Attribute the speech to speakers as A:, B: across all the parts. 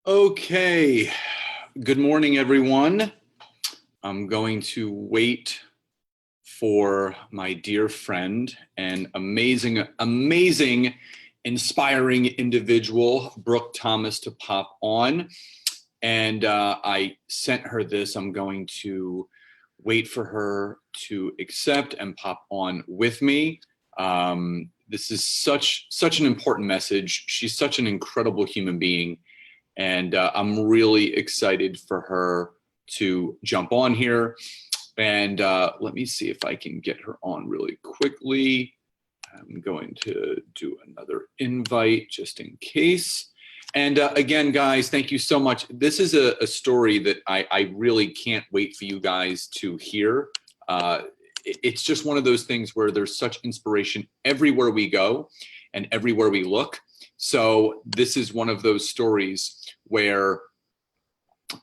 A: Okay, good morning, everyone. I'm going to wait for my dear friend and amazing, inspiring individual, Brooke Thomas, to pop on. And I sent her this. I'm going to wait for her to accept and pop on with me. This is such an important message. She's such an incredible human being. And I'm really excited for her to jump on here. And let me see if I can get her on really quickly. I'm going to do another invite just in case. And again, guys, thank you so much. This is a story that I really can't wait for you guys to hear. It's just one of those things where there's such inspiration everywhere we go and everywhere we look. So this is one of those stories where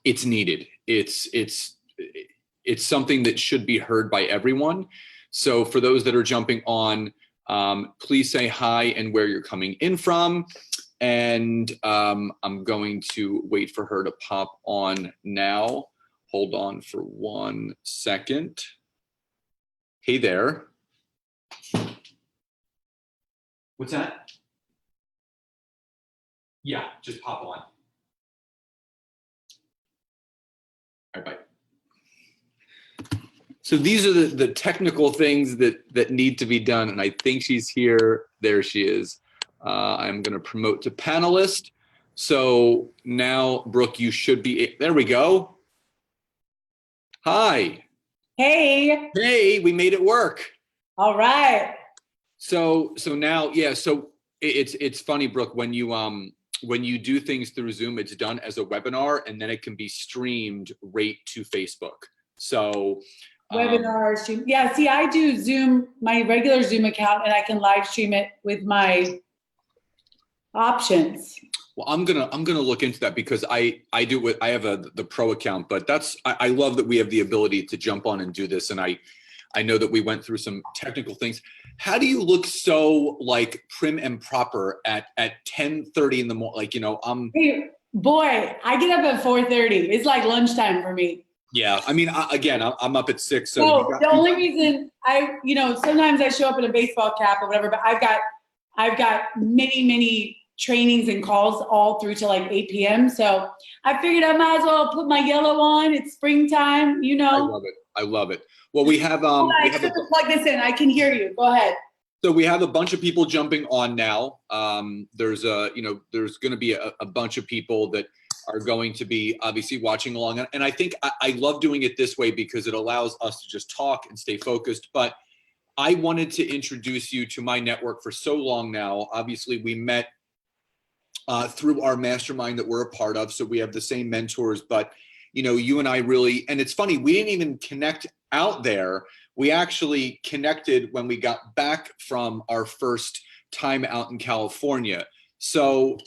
A: it's needed. It's something that should be heard by everyone. So for those that are jumping on, please say hi and where you're coming in from. And I'm going to wait for her to pop on now. Hold on for 1 second. Hey there. What's that? Yeah, just pop on. All right, bye. So these are the technical things that need to be done, and I think she's here. There she is. I'm going to promote to panelist. So now, Brooke, you should be. There we go. Hi.
B: Hey.
A: Hey, we made it work.
B: All right.
A: So now, yeah. So it's funny, Brooke, when you do things through Zoom, it's done as a webinar, and then it can be streamed right to Facebook. So
B: webinar stream. Yeah, see, I do Zoom, my regular Zoom account, and I can live stream it with my options.
A: Well, I'm gonna look into that because I do with I have the pro account, but I love that we have the ability to jump on and do this, and I know that we went through some technical things. How do you look so like prim and proper at 10:30 in the morning? Like,
B: Hey, boy, I get up at 4:30. It's like lunchtime for me.
A: Yeah, I mean, I'm up at 6. So
B: no, the only reason sometimes I show up in a baseball cap or whatever, but I've got many trainings and calls all through to like 8 p.m. So I figured I might as well put my yellow on. It's springtime,
A: I love it. Well, we have
B: I have to plug this in. I can hear you. Go ahead.
A: So we have a bunch of people jumping on now. There's going to be a bunch of people that are going to be obviously watching along. And I think I love doing it this way because it allows us to just talk and stay focused. But I wanted to introduce you to my network for so long now. Obviously, we met through our mastermind that we're a part of. So we have the same mentors, but you and I really, and it's funny, we didn't even connect out there. We actually connected when we got back from our first time out in California. So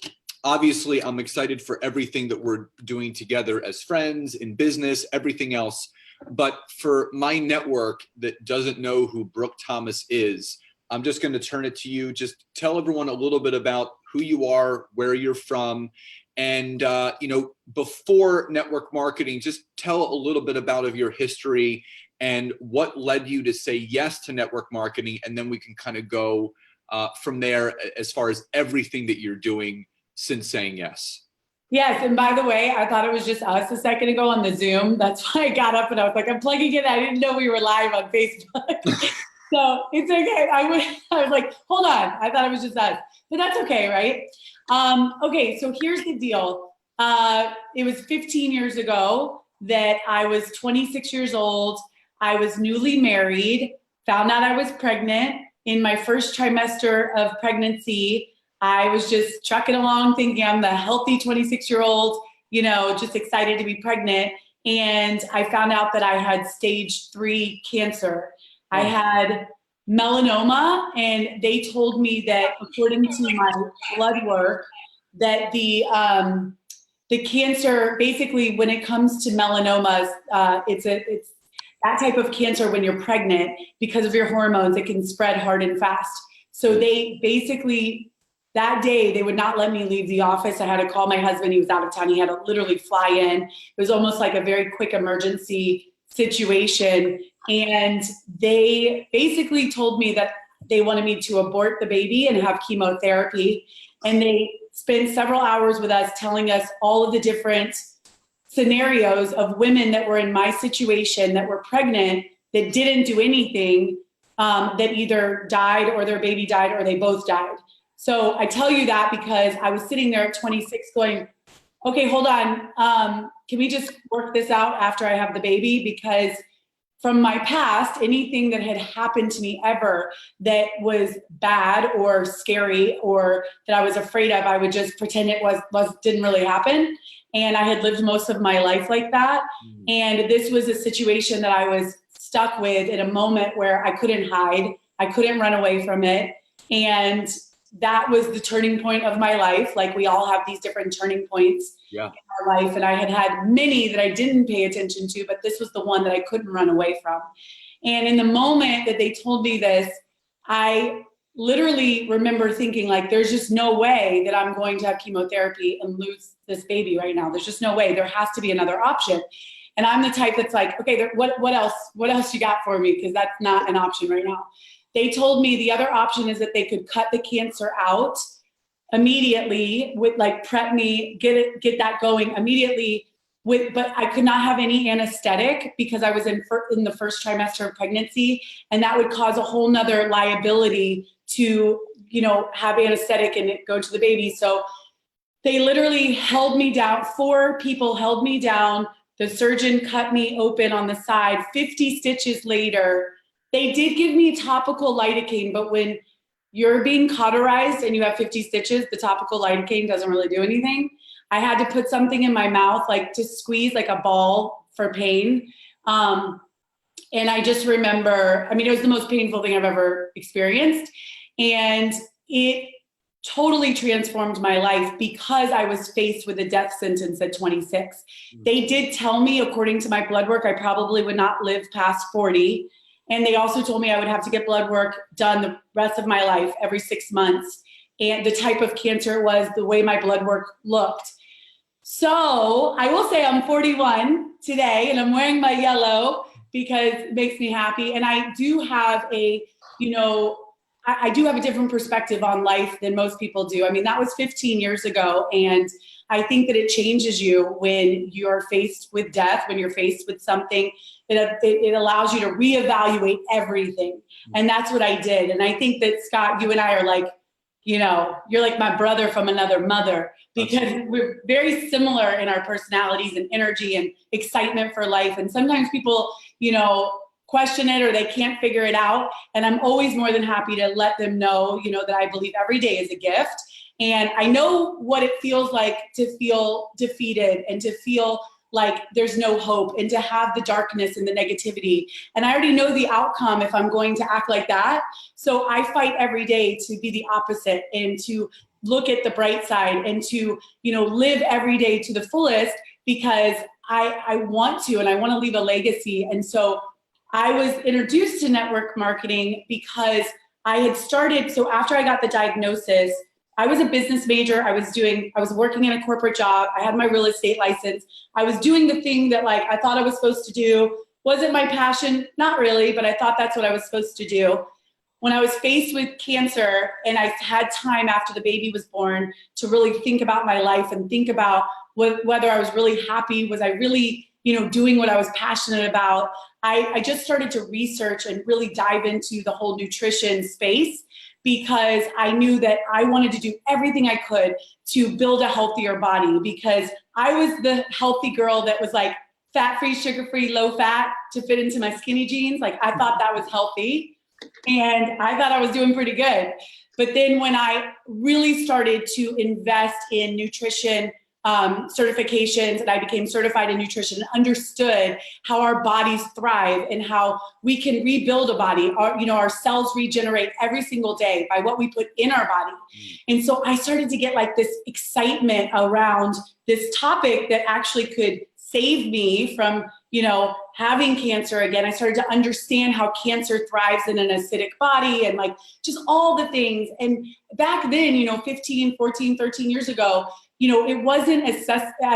A: obviously I'm excited for everything that we're doing together as friends, in business, everything else. But for my network that doesn't know who Brooke Thomas is, I'm just going to turn it to you. Just tell everyone a little bit about who you are, where you're from, and before network marketing, just tell a little bit about your history and what led you to say yes to network marketing, and then we can kind of go from there as far as everything that you're doing since saying yes.
B: Yes, and by the way, I thought it was just us a second ago on the Zoom. That's why I got up and I was like, I'm plugging in. I didn't know we were live on Facebook. So it's okay. I was like, hold on. I thought it was just us, but that's okay, right? Okay, so here's the deal. It was 15 years ago that I was 26 years old. I was newly married, found out I was pregnant. In my first trimester of pregnancy, I was just trucking along thinking I'm the healthy 26-year-old, just excited to be pregnant. And I found out that I had stage 3 cancer. I had melanoma, and they told me that according to my blood work, that the cancer, basically when it comes to melanomas, it's that type of cancer when you're pregnant, because of your hormones, it can spread hard and fast. So they basically that day, they would not let me leave the office. I had to call my husband. He was out of town. He had to literally fly in. It was almost like a very quick emergency situation. And they basically told me that they wanted me to abort the baby and have chemotherapy. And they spent several hours with us telling us all of the different scenarios of women that were in my situation that were pregnant, that didn't do anything, that either died or their baby died or they both died. So I tell you that because I was sitting there at 26 going, okay, hold on. Can we just work this out after I have the baby? Because from my past, anything that had happened to me ever that was bad or scary or that I was afraid of, I would just pretend it didn't really happen. And I had lived most of my life like that. And this was a situation that I was stuck with in a moment where I couldn't hide. I couldn't run away from it. And that was the turning point of my life. Like we all have these different turning points in our life. And I had had many that I didn't pay attention to, but this was the one that I couldn't run away from. And in the moment that they told me this, I literally remember thinking like, there's just no way that I'm going to have chemotherapy and lose this baby right now. There's just no way. There has to be another option. And I'm the type that's like, okay, what else you got for me? Because that's not an option right now. They told me the other option is that they could cut the cancer out immediately with like prep me, get that going immediately but I could not have any anesthetic because I was in the first trimester of pregnancy, and that would cause a whole nother liability to, have anesthetic and it go to the baby. So they literally held me down. 4 people held me down. The surgeon cut me open on the side. 50 stitches later, they did give me topical lidocaine, but when you're being cauterized and you have 50 stitches, the topical lidocaine doesn't really do anything. I had to put something in my mouth, like to squeeze like a ball for pain. And I just remember, it was the most painful thing I've ever experienced. And it totally transformed my life because I was faced with a death sentence at 26. They did tell me, according to my blood work, I probably would not live past 40. And they also told me I would have to get blood work done the rest of my life every 6 months. And the type of cancer it was, the way my blood work looked. So I will say I'm 41 today and I'm wearing my yellow because it makes me happy. And I do have I do have a different perspective on life than most people do. That was 15 years ago. And I think that it changes you when you're faced with death, when you're faced with something, it allows you to reevaluate everything. And that's what I did. And I think that, Scott, you and I are like, you're like my brother from another mother, because we're very similar in our personalities and energy and excitement for life. And sometimes people, question it or they can't figure it out. And I'm always more than happy to let them know, that I believe every day is a gift. And I know what it feels like to feel defeated and to feel like there's no hope and to have the darkness and the negativity. And I already know the outcome if I'm going to act like that. So I fight every day to be the opposite and to look at the bright side and to, live every day to the fullest, because I want to, and I want to leave a legacy. And so I was introduced to network marketing because I had started. So after I got the diagnosis, I was a business major. I was working in a corporate job. I had my real estate license. I was doing the thing that I thought I was supposed to do. Wasn't my passion? Not really, but I thought that's what I was supposed to do. When I was faced with cancer and I had time after the baby was born to really think about my life and think about whether I was really happy, was I really, doing what I was passionate about, I just started to research and really dive into the whole nutrition space, because I knew that I wanted to do everything I could to build a healthier body, because I was the healthy girl that was like fat-free, sugar-free, low-fat to fit into my skinny jeans. Like I thought that was healthy and I thought I was doing pretty good. But then when I really started to invest in nutrition certifications, and I became certified in nutrition, understood how our bodies thrive and how we can rebuild a body. Our cells regenerate every single day by what we put in our body. And so I started to get like this excitement around this topic that actually could saved me from, having cancer again. I started to understand how cancer thrives in an acidic body and like just all the things. And back then, 15, 14, 13 years ago, it wasn't as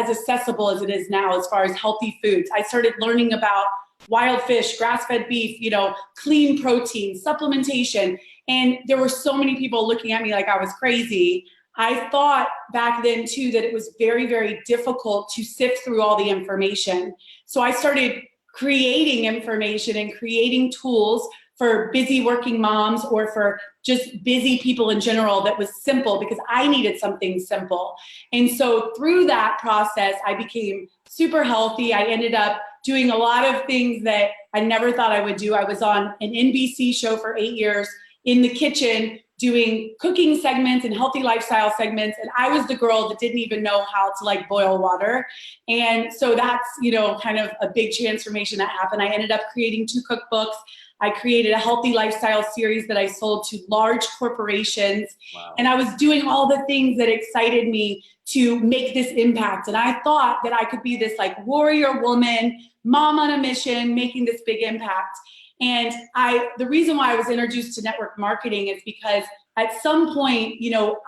B: accessible as it is now as far as healthy foods. I started learning about wild fish, grass-fed beef, clean protein, supplementation. And there were so many people looking at me like I was crazy. I thought back then too that it was very, very difficult to sift through all the information. So I started creating information and creating tools for busy working moms or for just busy people in general that was simple because I needed something simple. And so through that process, I became super healthy. I ended up doing a lot of things that I never thought I would do. I was on an NBC show for 8 years in the kitchen doing cooking segments and healthy lifestyle segments. And I was the girl that didn't even know how to like boil water. And so that's, kind of a big transformation that happened. I ended up creating 2 cookbooks. I created a healthy lifestyle series that I sold to large corporations. Wow. And I was doing all the things that excited me to make this impact. And I thought that I could be this like warrior woman, mom on a mission, making this big impact. And the reason why I was introduced to network marketing is because at some point,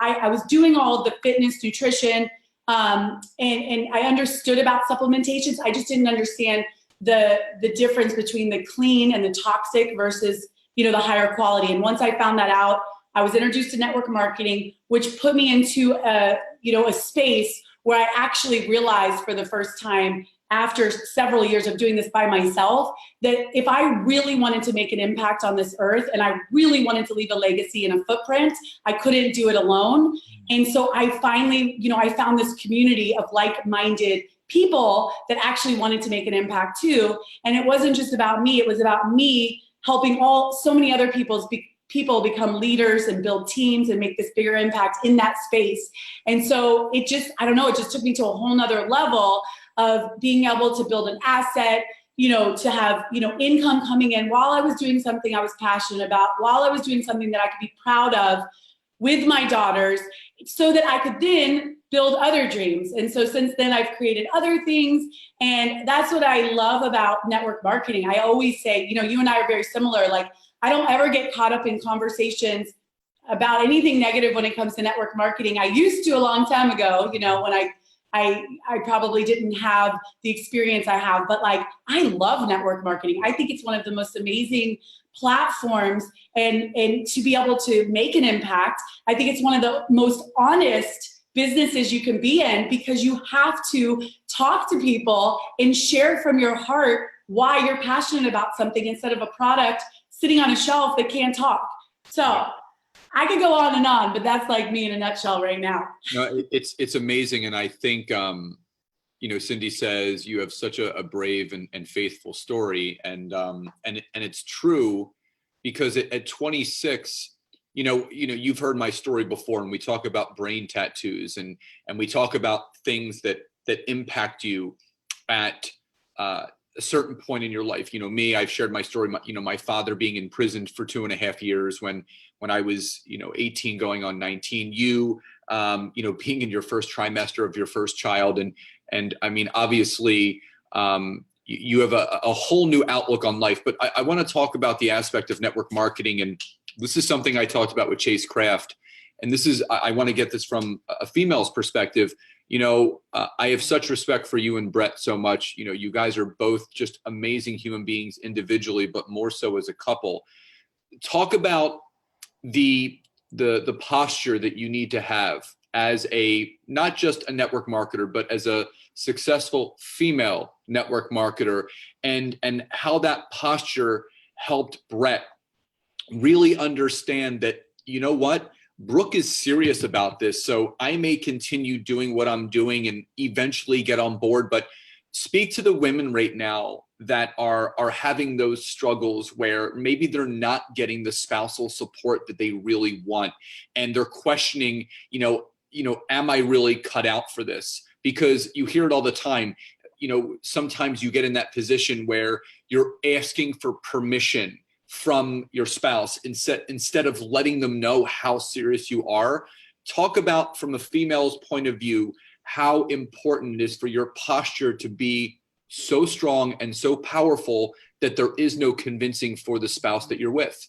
B: I was doing all of the fitness, nutrition, and I understood about supplementations. I just didn't understand the difference between the clean and the toxic versus, the higher quality. And once I found that out, I was introduced to network marketing, which put me into a space where I actually realized for the first time after several years of doing this by myself, that if I really wanted to make an impact on this earth and I really wanted to leave a legacy and a footprint, I couldn't do it alone. And so I finally, I found this community of like-minded people that actually wanted to make an impact too. And it wasn't just about me, it was about me helping so many other people become leaders and build teams and make this bigger impact in that space. And so it just took me to a whole nother level of being able to build an asset, to have, income coming in while I was doing something I was passionate about, while I was doing something that I could be proud of with my daughters, so that I could then build other dreams. And so since then I've created other things. And that's what I love about network marketing. I always say, you and I are very similar. Like, I don't ever get caught up in conversations about anything negative when it comes to network marketing. I used to a long time ago, when I probably didn't have the experience I have, but like, I love network marketing. I think it's one of the most amazing platforms and to be able to make an impact. I think it's one of the most honest businesses you can be in because you have to talk to people and share from your heart why you're passionate about something instead of a product sitting on a shelf that can't talk. So I could go on, but that's like me in a nutshell right now.
A: No, it's amazing. And I think, Cindy says you have such a brave and faithful story. And it's true because at 26, you've heard my story before, and we talk about brain tattoos and we talk about things that impact you at a certain point in your life. Me, I've shared my story, my father being imprisoned for 2.5 years when I was, 18 going on 19, being in your first trimester of your first child. And I mean, obviously, you have a whole new outlook on life, but I want to talk about the aspect of network marketing. And this is something I talked about with Chase Craft. And I want to get this from a female's perspective. I have such respect for you and Brett so much. You guys are both just amazing human beings individually, but more so as a couple. Talk about the posture that you need to have as not just a network marketer, but as a successful female network marketer, and how that posture helped Brett really understand that, Brooke is serious about this. So I may continue doing what I'm doing and eventually get on board, but speak to the women right now that are having those struggles where maybe they're not getting the spousal support that they really want. And they're questioning, am I really cut out for this? Because you hear it all the time. Sometimes you get in that position where you're asking for permission from your spouse instead of letting them know how serious you are. Talk about, from a female's point of view, how important it is for your posture to be so strong and so powerful that there is no convincing for the spouse that you're with.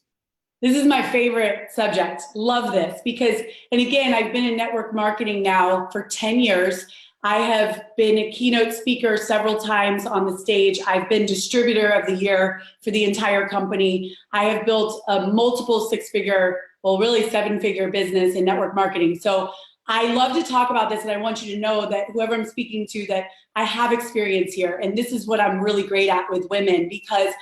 B: This is my favorite subject. Love this because, and again, I've been in network marketing now for 10 years. I have been a keynote speaker several times on the stage. I've been distributor of the year for the entire company. I have built a multiple six-figure, well, really seven-figure business in network marketing. So I love to talk about this, and I want you to know that whoever I'm speaking to, that I have experience here. And this is what I'm really great at with women because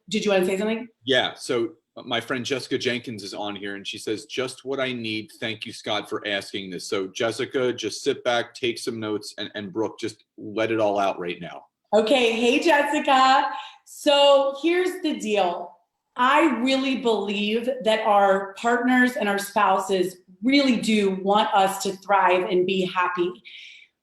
B: did you want to say something?
A: Yeah. So my friend Jessica Jenkins is on here and she says, just what I need. Thank you, Scott, for asking this. So Jessica, just sit back, take some notes, and Brooke, just let it all out right now.
B: Okay. Hey, Jessica. So here's the deal. I really believe that our partners and our spouses really do want us to thrive and be happy.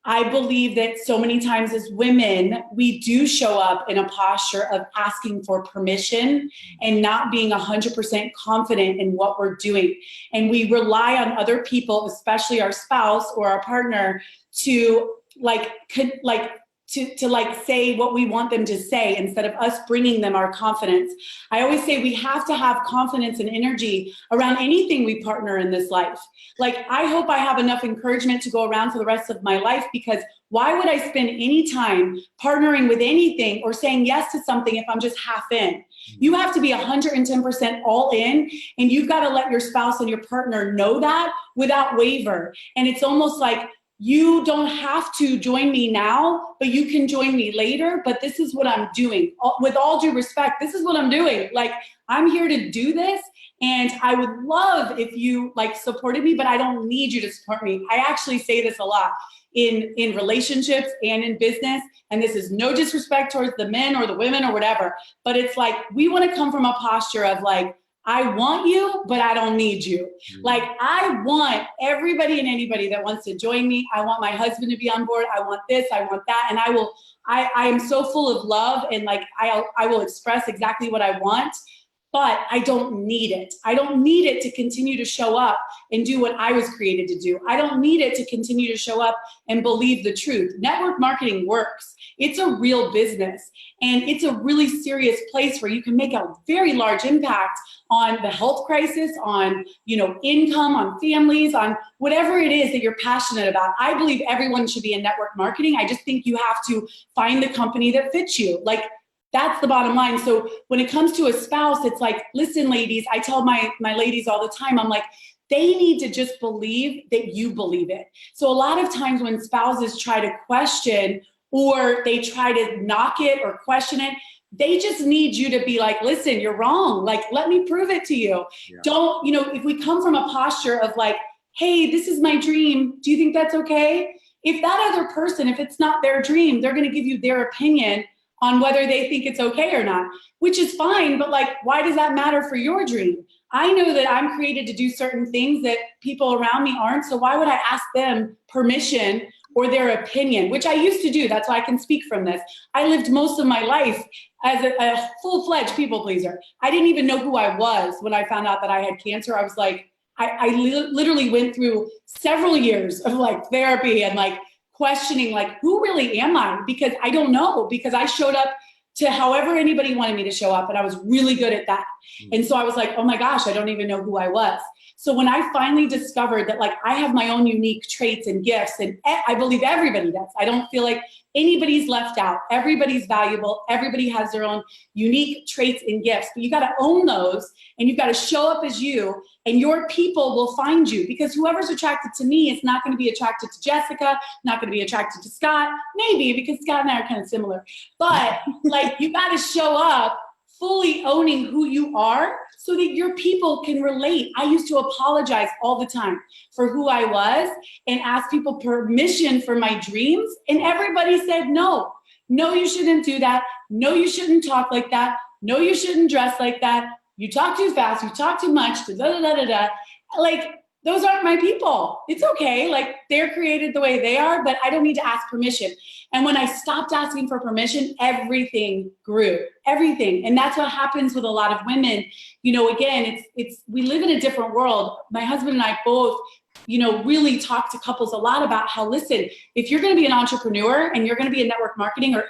B: I believe that so many times as women, we do show up in a posture of asking for permission and not being 100% confident in what we're doing. And we rely on other people, especially our spouse or our partner, to say what we want them to say instead of us bringing them our confidence. I always say we have to have confidence and energy around anything we partner in this life. Like, I hope I have enough encouragement to go around for the rest of my life, because why would I spend any time partnering with anything or saying yes to something if I'm just half in? You have to be 110% all in, and you've got to let your spouse and your partner know that without waver. And it's almost like, you don't have to join me now, but you can join me later. But this is what I'm doing. With all due respect, this is what I'm doing. Like, I'm here to do this. And I would love if you supported me, but I don't need you to support me. I actually say this a lot in relationships and in business. And this is no disrespect towards the men or the women or whatever. But it's like, we want to come from a posture of I want you, but I don't need you. I want everybody and anybody that wants to join me. I want my husband to be on board. I want this, I want that. And I am so full of love, and I will express exactly what I want, but I don't need it. I don't need it to continue to show up and do what I was created to do. I don't need it to continue to show up and believe the truth. Network marketing works. It's a real business, and it's a really serious place where you can make a very large impact on the health crisis, on income, on families, on whatever it is that you're passionate about. I believe everyone should be in network marketing. I just think you have to find the company that fits you. That's the bottom line. So when it comes to a spouse, it's like, listen, ladies, I tell my ladies all the time, I'm like, they need to just believe that you believe it. So a lot of times when spouses try to question, or they try to knock it or question it, they just need you to be like, listen, you're wrong. Let me prove it to you. Yeah. Don't, if we come from a posture of hey, this is my dream. Do you think that's okay? If that other person, if it's not their dream, they're going to give you their opinion on whether they think it's okay or not, which is fine. But why does that matter for your dream? I know that I'm created to do certain things that people around me aren't. So why would I ask them permission or their opinion, which I used to do? That's why I can speak from this. I lived most of my life as a full-fledged people pleaser. I didn't even know who I was when I found out that I had cancer. I was I literally went through several years of therapy and questioning who really am I? Because I don't know, because I showed up to however anybody wanted me to show up, and I was really good at that. And so I was oh my gosh, I don't even know who I was. So when I finally discovered that I have my own unique traits and gifts, and I believe everybody does. I don't feel like anybody's left out. Everybody's valuable. Everybody has their own unique traits and gifts, but you got to own those, and you've got to show up as you, and your people will find you, because whoever's attracted to me is not going to be attracted to Jessica, not going to be attracted to Scott, maybe because Scott and I are kind of similar, but you got to show up fully owning who you are so that your people can relate. I used to apologize all the time for who I was and ask people permission for my dreams. And everybody said, no, you shouldn't do that. No, you shouldn't talk like that. No, you shouldn't dress like that. You talk too fast. You talk too much. Da, da, da, da, da. Those aren't my people. It's okay. They're created the way they are, but I don't need to ask permission. And when I stopped asking for permission, everything grew, everything. And that's what happens with a lot of women. Again, we live in a different world. My husband and I both really talk to couples a lot about how, listen, if you're going to be an entrepreneur and you're going to be in network marketing or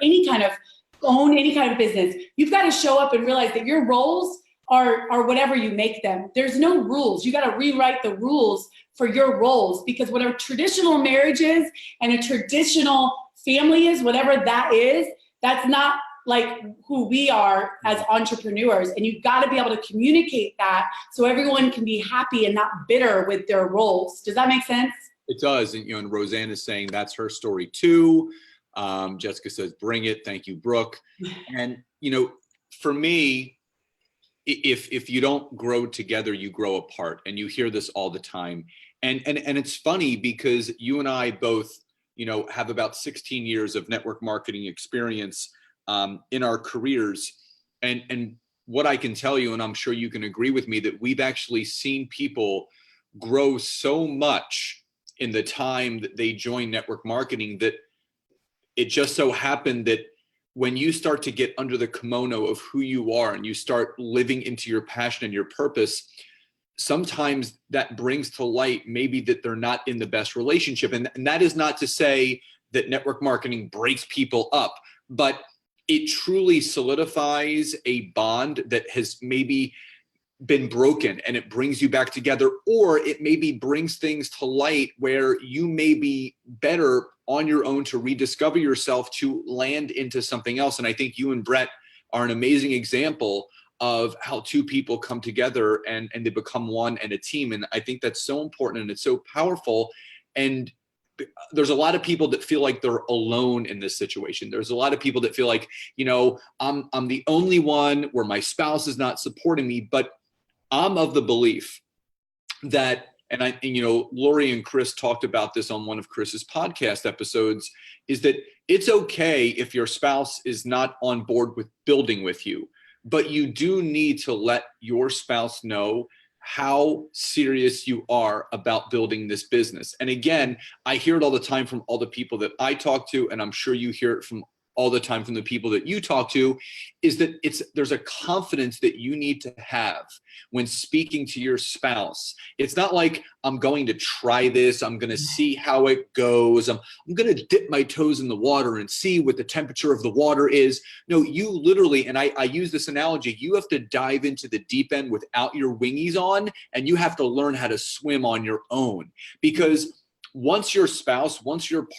B: own any kind of business, you've got to show up and realize that your roles are whatever you make them. There's no rules. You got to rewrite the rules for your roles, because what a traditional marriage is and a traditional family is, whatever that is, that's not like who we are as entrepreneurs. And you've got to be able to communicate that so everyone can be happy and not bitter with their roles. Does that make sense?
A: It does. And, and Roseanne is saying that's her story too. Jessica says, bring it. Thank you, Brooke. And, for me, if you don't grow together, you grow apart. And you hear this all the time. And it's funny because you and I both, have about 16 years of network marketing experience in our careers. And what I can tell you, and I'm sure you can agree with me, that we've actually seen people grow so much in the time that they join network marketing, that it just so happened that when you start to get under the kimono of who you are and you start living into your passion and your purpose, sometimes that brings to light maybe that they're not in the best relationship. And that is not to say that network marketing breaks people up, but it truly solidifies a bond that has maybe been broken, and it brings you back together, or it maybe brings things to light where you may be better on your own to rediscover yourself, to land into something else. And I think you and Brett are an amazing example of how two people come together and they become one and a team. And I think that's so important and it's so powerful. And there's a lot of people that feel like they're alone in this situation. There's a lot of people that feel like, I'm the only one where my spouse is not supporting me. But I'm of the belief that, and Lori and Chris talked about this on one of Chris's podcast episodes, is that it's okay if your spouse is not on board with building with you, but you do need to let your spouse know how serious you are about building this business. And again, I hear it all the time from all the people that I talk to, and I'm sure you hear it from all the time from the people that you talk to, is that there's a confidence that you need to have when speaking to your spouse. It's not like, I'm going to try this, I'm going to see how it goes, I'm going to dip my toes in the water and see what the temperature of the water is. No, you literally, and I use this analogy, you have to dive into the deep end without your wingies on, and you have to learn how to swim on your own. Because once your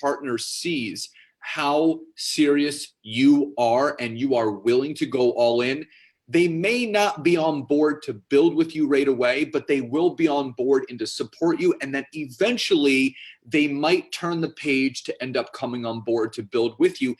A: partner sees how serious you are and you are willing to go all in, they may not be on board to build with you right away, but they will be on board and to support you. And then eventually they might turn the page to end up coming on board to build with you.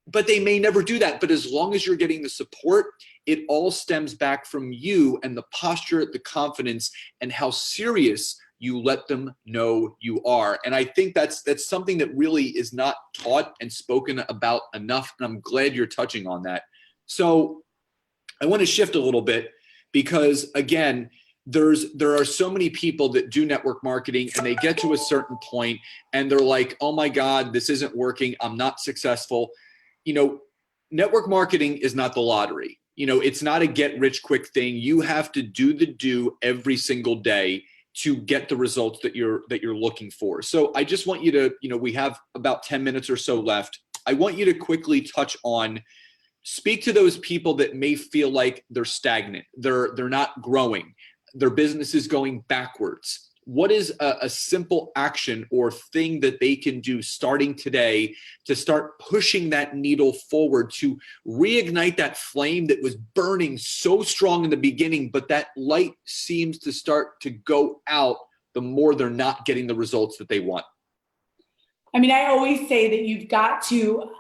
A: But they may never do that. But as long as you're getting the support, it all stems back from you and the posture, the confidence, and how serious you let them know you are. And I think that's something that really is not taught and spoken about enough. And I'm glad you're touching on that. So I want to shift a little bit because, again, there are so many people that do network marketing and they get to a certain point and they're like, oh my God, this isn't working. I'm not successful. Network marketing is not the lottery. It's not a get rich quick thing. You have to do every single day to get the results that you're looking for. So I just want you to, we have about 10 minutes or so left. I want you to quickly touch on, speak to those people that may feel like they're stagnant. They're not growing. Their business is going backwards. What is a simple action or thing that they can do starting today to start pushing that needle forward, to reignite that flame that was burning so strong in the beginning, but that light seems to start to go out the more they're not getting the results that they want?
B: I always say that you've got to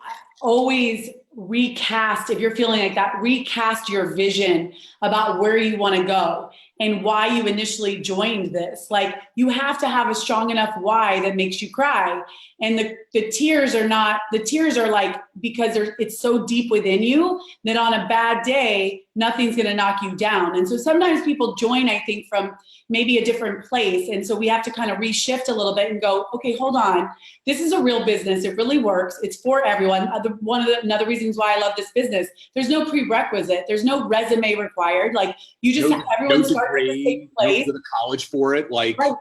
B: always recast, if you're feeling like that, recast your vision about where you want to go and why you initially joined this. Like, you have to have a strong enough why that makes you cry. And the tears are like, because it's so deep within you that on a bad day, nothing's going to knock you down. And so sometimes people join, I think, from maybe a different place. And so we have to kind of reshift a little bit and go, okay, hold on. This is a real business. It really works. It's for everyone. Another reasons why I love this business. There's no prerequisite. There's no resume required. Like, you just have everyone start at the same place.
A: Go to college for it. Like,
B: right.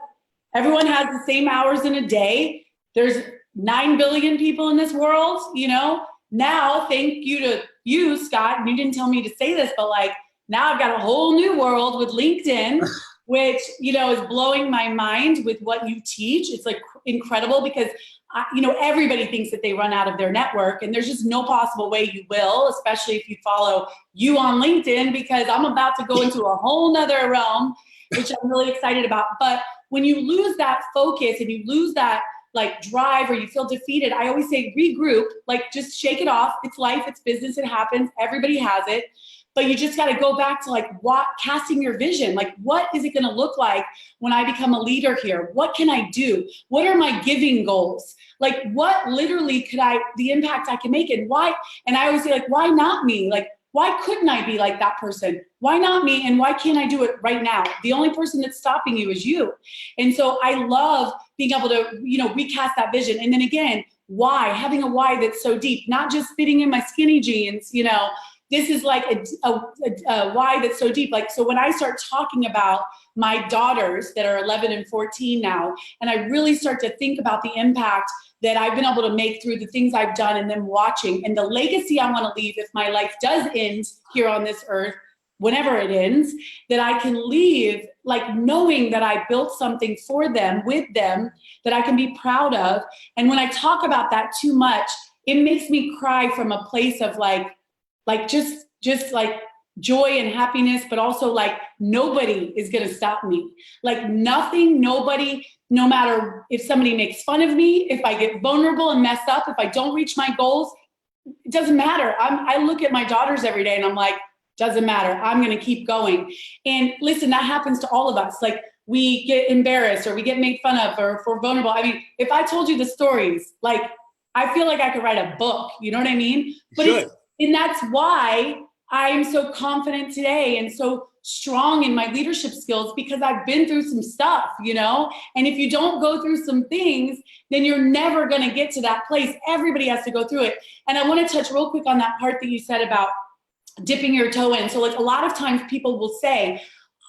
B: Everyone has the same hours in a day. There's 9 billion people in this world, you know? Now, thank you to you, Scott, and you didn't tell me to say this, but like now I've got a whole new world with LinkedIn, which, you know, is blowing my mind with what you teach. It's like incredible because, you know, everybody thinks that they run out of their network, and there's just no possible way you will, especially if you follow you on LinkedIn, because I'm about to go into a whole nother realm, which I'm really excited about. But when you lose that focus and you lose that like drive, or you feel defeated, I always say regroup, like just shake it off. It's life, it's business, it happens. Everybody has it. But you just got to go back to like what, casting your vision. Like, what is it going to look like when I become a leader here? What can I do? What are my giving goals? Like, what literally could the impact I can make, and why? And I always say, like, why not me? Like, why couldn't I be like that person? Why not me? And why can't I do it right now? The only person that's stopping you is you. And so I love being able to, you know, recast that vision. And then again, why? Having a why that's so deep, not just fitting in my skinny jeans, you know. This is like a why that's so deep. Like, so when I start talking about my daughters that are 11 and 14 now, and I really start to think about the impact that I've been able to make through the things I've done and them watching, and the legacy I want to leave if my life does end here on this earth, whenever it ends, that I can leave like knowing that I built something for them, with them, that I can be proud of. And when I talk about that too much, it makes me cry from a place of like just like joy and happiness, but also like nobody is going to stop me. Like nothing, nobody, no matter if somebody makes fun of me, if I get vulnerable and mess up, if I don't reach my goals, it doesn't matter. I look at my daughters every day and I'm like, doesn't matter. I'm going to keep going. And listen, that happens to all of us. Like we get embarrassed or we get made fun of, or if we're vulnerable. I mean, if I told you the stories, like I feel like I could write a book, you know what I mean? But and that's why I'm so confident today and so strong in my leadership skills, because I've been through some stuff, you know? And if you don't go through some things, then you're never going to get to that place. Everybody has to go through it. And I want to touch real quick on that part that you said about dipping your toe in. So like a lot of times people will say,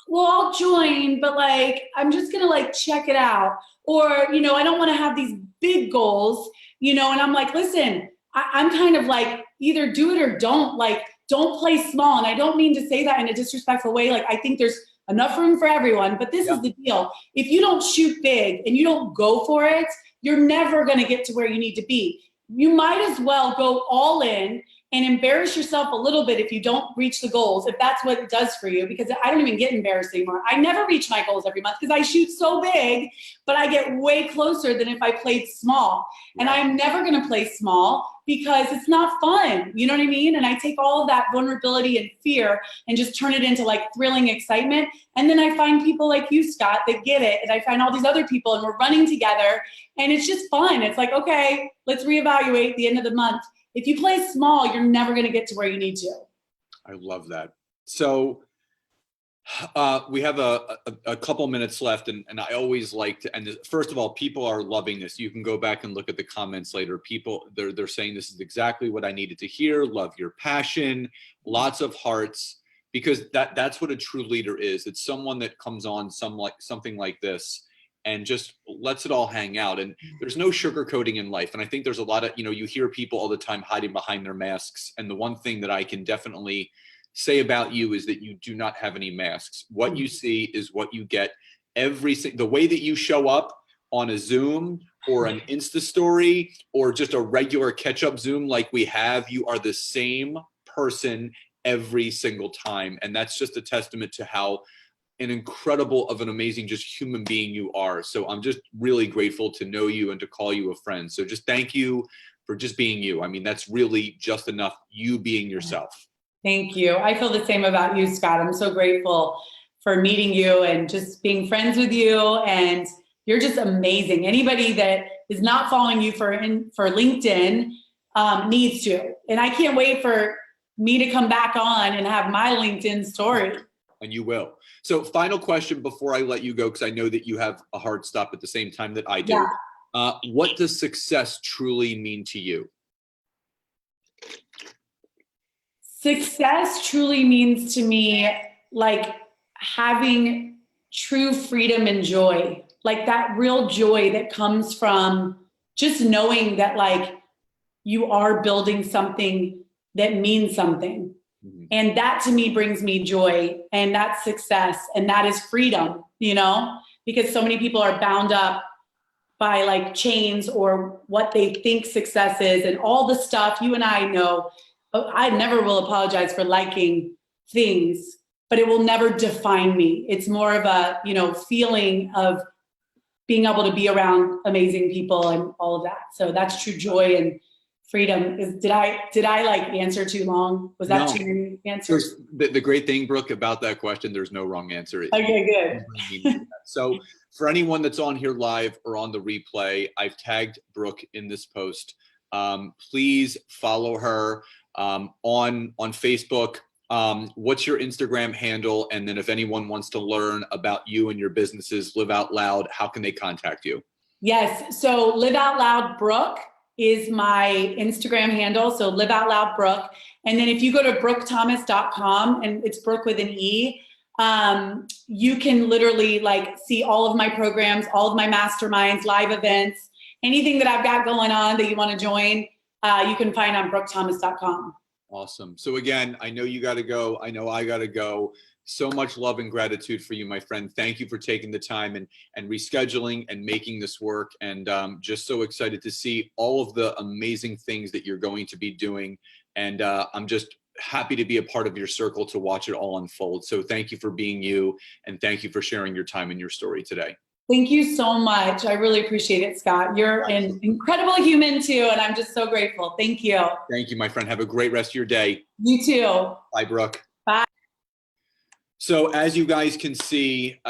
B: well, I'll join, but like, I'm just going to like check it out. Or, you know, I don't want to have these big goals, you know? And I'm like, listen, I'm kind of like, either do it or don't. Like, don't play small. And I don't mean to say that in a disrespectful way. Like, I think there's enough room for everyone, but this is the deal. If you don't shoot big and you don't go for it, you're never going to get to where you need to be. You might as well go all in and embarrass yourself a little bit if you don't reach the goals, if that's what it does for you, because I don't even get embarrassed anymore. I never reach my goals every month because I shoot so big, but I get way closer than if I played small. And I'm never going to play small because it's not fun. You know what I mean? And I take all of that vulnerability and fear and just turn it into like thrilling excitement. And then I find people like you, Scott, that get it. And I find all these other people and we're running together and it's just fun. It's like, okay, let's reevaluate the end of the month. If you play small, you're never going to get to where you need to.
A: I love that. So we have a couple minutes left, and I always like to end this. First of all, people are loving this. You can go back and look at the comments later. People, they're saying this is exactly what I needed to hear. Love your passion, lots of hearts, because that's what a true leader is. It's someone that comes on something like this and just lets it all hang out. And there's no sugarcoating in life. And I think there's a lot of, you know, you hear people all the time hiding behind their masks. And the one thing that I can definitely say about you is that you do not have any masks. What you see is what you get. The way that you show up on a Zoom or an Insta story or just a regular catch-up Zoom like we have, you are the same person every single time. And that's just a testament to how an incredible of an amazing just human being you are. So I'm just really grateful to know you and to call you a friend. So just thank you for just being you. I mean, that's really just enough, you being yourself.
B: Thank you. I feel the same about you, Scott. I'm so grateful for meeting you and just being friends with you. And you're just amazing. Anybody that is not following you for LinkedIn needs to. And I can't wait for me to come back on and have my LinkedIn story.
A: And you will. So final question before I let you go, because I know that you have a hard stop at the same time that I do. Yeah. What does success truly mean to you?
B: Success truly means to me like having true freedom and joy like that real joy that comes from just knowing that like you are building something that means something. Mm-hmm. And that to me brings me joy, and that's success, and that is freedom, you know, because so many people are bound up by like chains or what they think success is and all the stuff you and I know. I never will apologize for liking things, but it will never define me. It's more of a, you know, feeling of being able to be around amazing people and all of that. So that's true joy and freedom. Did I like answer too long? Was that too many answers?
A: The great thing, Brooke, about that question, there's no wrong answer.
B: Okay, good.
A: So for anyone that's on here live or on the replay, I've tagged Brooke in this post. Please follow her on Facebook. What's your Instagram handle? And then if anyone wants to learn about you and your businesses, Live Out Loud, how can they contact you?
B: Yes. So Live Out Loud Brooke is my Instagram handle. So Live Out Loud Brooke. And then if you go to brookethomas.com, and it's Brooke with an E, you can literally like see all of my programs, all of my masterminds, live events, anything that I've got going on that you want to join, you can find on brookethomas.com.
A: Awesome. So again, I know you got to go. I know I got to go. So much love and gratitude for you, my friend. Thank you for taking the time and rescheduling and making this work. And just so excited to see all of the amazing things that you're going to be doing. And I'm just happy to be a part of your circle to watch it all unfold. So thank you for being you. And thank you for sharing your time and your story today.
B: Thank you so much. I really appreciate it, Scott. You're an incredible human too. And I'm just so grateful. Thank you.
A: Thank you, my friend. Have a great rest of your day.
B: You too.
A: Bye, Brooke.
B: Bye.
A: So as you guys can see,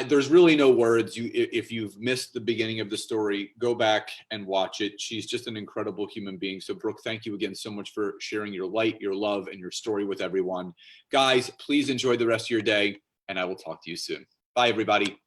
A: there's really no words. If you've missed the beginning of the story, go back and watch it. She's just an incredible human being. So Brooke, thank you again so much for sharing your light, your love, and your story with everyone. Guys, please enjoy the rest of your day, and I will talk to you soon. Bye, everybody.